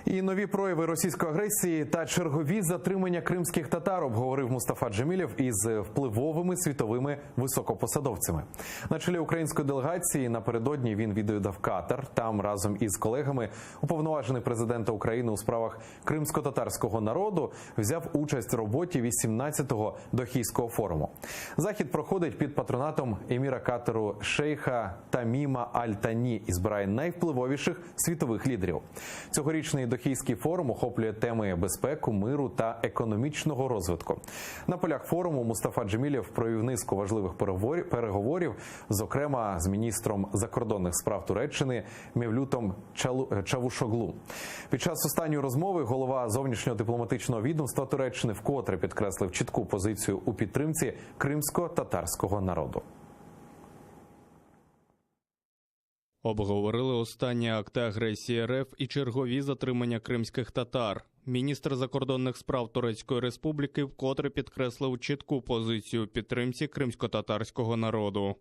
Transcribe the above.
І нові прояви російської агресії та чергові затримання кримських татар обговорив Мустафа Джемілєв із впливовими світовими високопосадовцями. На чолі української делегації напередодні він відвідав Катар. Там разом із колегами уповноважений президента України у справах кримсько-татарського народу взяв участь в роботі 18-го Дохійського форуму. Захід проходить під патронатом еміра Катару шейха Таміма Аль-Тані і збирає найвпливовіших світових лідерів. Цьогорічний Дохійський форум охоплює теми безпеки, миру та економічного розвитку. На полях форуму Мустафа Джемілєв провів низку важливих переговорів, зокрема з міністром закордонних справ Туреччини Мевлютом Чавушоглу. Під час останньої розмови голова зовнішнього дипломатичного відомства Туреччини вкотре підкреслив чітку позицію у підтримці кримсько-татарського народу. Обговорили останні акти агресії РФ і чергові затримання кримських татар. Міністр закордонних справ Турецької Республіки вкотре підкреслив чітку позицію підтримці кримсько-татарського народу.